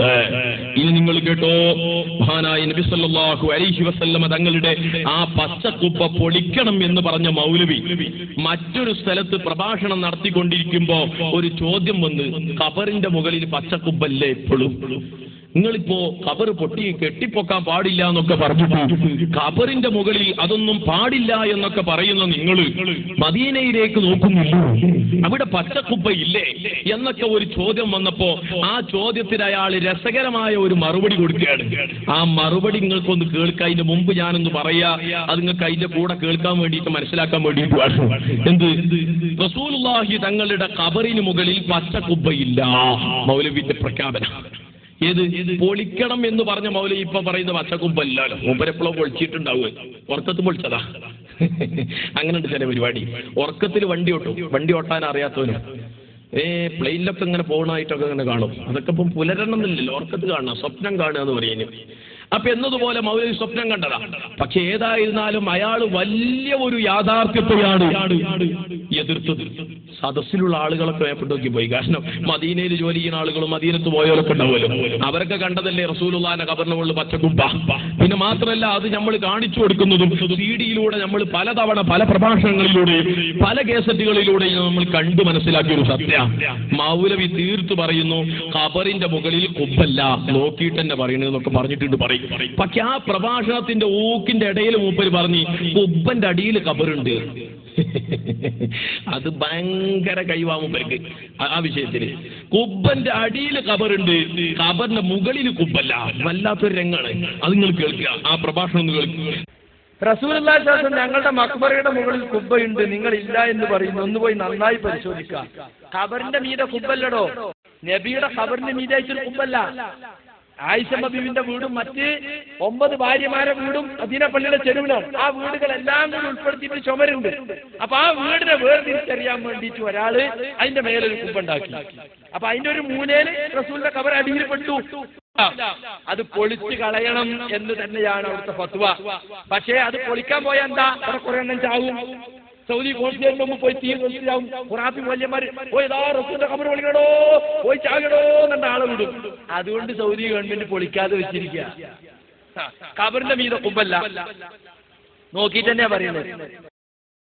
ഉണ്ട്. ഇനി നിങ്ങൾ കേട്ടോ, മഹാനായ നബി സല്ലല്ലാഹു അലൈഹി വസല്ലമ തങ്ങളുടെ ആ പച്ചക്കുപ്പ പൊളിക്കണം എന്ന് പറഞ്ഞ മൗലവി മറ്റൊരു സ്ഥലത്ത് പ്രഭാഷണം നടത്തിക്കൊണ്ടിരിക്കുമ്പോ ഒരു ചോദ്യം വന്ന്, ഖബറിന്റെ മുകളിൽ പച്ചക്കുപ്പല്ലേ എപ്പോഴും? നിങ്ങളിപ്പോ ഖബർ കെട്ടിപ്പൊക്കാൻ പാടില്ല എന്നൊക്കെ പറഞ്ഞിട്ട് ഖബറിന്റെ മുകളിൽ അതൊന്നും പാടില്ല എന്നൊക്കെ പറയുന്ന നിങ്ങൾ മദീനയിലേക്ക് നോക്കുന്നില്ല, അവിടെ പച്ചക്കുപ്പയില്ലേ എന്നൊക്കെ ഒരു ചോദ്യം വന്നപ്പോ ആ ചോദ്യത്തിന് അയാൾ രസകരമായ ഒരു മറുപടി കൊടുക്കുകയാണ്. ആ മറുപടി നിങ്ങൾക്കൊന്ന് കേൾക്കാം. അതിന്റെ മുമ്പ് ഞാനൊന്ന് പറയാ, അത് നിങ്ങൾക്ക് അതിന്റെ കൂടെ കേൾക്കാൻ വേണ്ടിയിട്ട് മനസ്സിലാക്കാൻ വേണ്ടിയിട്ടുമാണ്. എന്ത്? റസൂലുള്ളാഹി തങ്ങളുടെ ഖബറിന് മുകളിൽ പച്ചക്കുപ്പയില്ല, മൗലവിന്റെ പ്രഖ്യാപനം. ഏത്? പൊളിക്കണം എന്ന് പറഞ്ഞ മൗലവി ഇപ്പൊ പറയുന്ന പച്ചക്കുമ്പല്ലോ, മൂപ്പരെപ്പോഴോ പൊളിച്ചിട്ടുണ്ടാവുക, ഉറക്കത്ത് പൊളിച്ചതാ. അങ്ങനെയുണ്ട് ചില പരിപാടി. ഉറക്കത്തിൽ വണ്ടി ഓട്ടാൻ അറിയാത്തവനും പ്ലെയിനിലൊക്കെ ഇങ്ങനെ പോകണമായിട്ടൊക്കെ ഇങ്ങനെ കാണും. അതൊക്കെ ഇപ്പം പുലരണമെന്നില്ലല്ലോ, ഉറക്കത്ത് കാണണം, സ്വപ്നം കാണുക എന്ന് പറയുന്നു. അപ്പൊ എന്നതുപോലെ മൗലവി സ്വപ്നം കണ്ടതാ. പക്ഷെ ഏതായിരുന്നാലും അയാൾ വലിയ ഒരു യാഥാർത്ഥ്യത്തെയാണ് എതിർത്തത്. സദസ്സിലുള്ള ആളുകളൊക്കെ മേപ്പെട്ടോക്കി പോയി. കാരണം മദീനയിൽ ജോലി ചെയ്യുന്ന ആളുകളും മദീനത്ത് പോയവരൊക്കെ ഉണ്ടാവുമല്ലോ, അവരൊക്കെ കണ്ടതല്ലേ റസൂലുള്ളാഹിന്റെ ഖബറിന്റെ മുകളിൽ പച്ചക്കുപ്പ. പിന്നെ മാത്രമല്ല, അത് നമ്മൾ കാണിച്ചു കൊടുക്കുന്നതും CD-യിലൂടെ നമ്മൾ പലതവണ പല പ്രഭാഷണങ്ങളിലൂടെയും പല കേസറ്റുകളിലൂടെയും നമ്മൾ കണ്ടു മനസ്സിലാക്കിയ ഒരു സത്യ. മൗലവി തീർത്തു പറയുന്നു, ഖബറിന്റെ മുകളിൽ കുബ്ബല്ല, നോക്കിയിട്ട് തന്നെ പറയണെന്നൊക്കെ പറഞ്ഞിട്ടുണ്ട് പറയും. പക്ഷെ ആ പ്രഭാഷണത്തിന്റെ ഊക്കിന്റെ ഇടയിൽ മൂപ്പര് പറഞ്ഞു, കുബ്ബന്റെ അടിയിൽ ഖബറുണ്ട്. അത് ഭയങ്കര കൈവാ മൂപ്പർക്ക് ആ വിഷയത്തില്. കുബ്ബന്റെ അടിയിൽ ഖബറുണ്ട്, ഖബറിന്റെ മുകളിൽ കുബ്ബല്ല. വല്ലാത്തൊരു രംഗാണ്. അത് നിങ്ങൾ കേൾക്കുക, ആ പ്രഭാഷണം ഒന്ന് കേൾക്കുക. റസൂലുള്ളാഹി സ്വല്ലല്ലാഹു അലൈഹി വസല്ലം ഞങ്ങളുടെ മഖ്ബറയുടെ മുകളിൽ കുബ്ബയുണ്ട്, നിങ്ങൾ ഇല്ല എന്ന് പറയുന്നു. ഒന്ന് പോയി നന്നായി പരിശോധിക്കാം. ഖബറിന്റെ മീതെ കുബ്ബല്ലടോ, നബിയുടെ ഖബറിന്റെ മീതെ അയച്ചൊരു കുബ്ബല്ല. ആയിഷ ബീവിന്റെ വീടും മറ്റ് 9 ഭാര്യമാരെ വീടും മദീന പള്ളിയുടെ ചെരുവിലാണ്. ആ വീടുകളെല്ലാം കൂടി ഉൾപ്പെടുത്തിയിട്ട് ചുമരുണ്ട്. അപ്പൊ ആ വീടിനെ വേർതിരിച്ചറിയാൻ വേണ്ടിയിട്ട് ഒരാള് അതിന്റെ മേലൊരു കുബ്ബുണ്ടാക്കി. അപ്പൊ അതിന്റെ ഒരു മൂലയില് റസൂലിന്റെ ഖബർ അടിയിൽ പെട്ടു. അത് പൊളിച്ചു കളയണം എന്ന് തന്നെയാണ് അവിടുത്തെ ഫത്വ. പക്ഷേ അത് പൊളിക്കാൻ പോയാൽ എന്താ, അവിടെ കുറെ എണ്ണം ചാവും. സൗദി കോൺസുലേറ്റിന് മുമ്പ് പോയി തീ കൊളിച്ചാവും. ഖുറാഫി മൂല്യന്മാര് പോയി റസൂലിന്റെ ഖബർ പൊളിക്കണോ, പോയി ചാകണോ എന്ന ആളെ വിടും. അതുകൊണ്ട് സൗദി ഗവൺമെന്റ് പൊളിക്കാതെ വെച്ചിരിക്കുക. ഖബറിന്റെ മീതെ കുബ്ബല്ല, നോക്കിയിട്ട് തന്നെയാ പറയുന്നത്.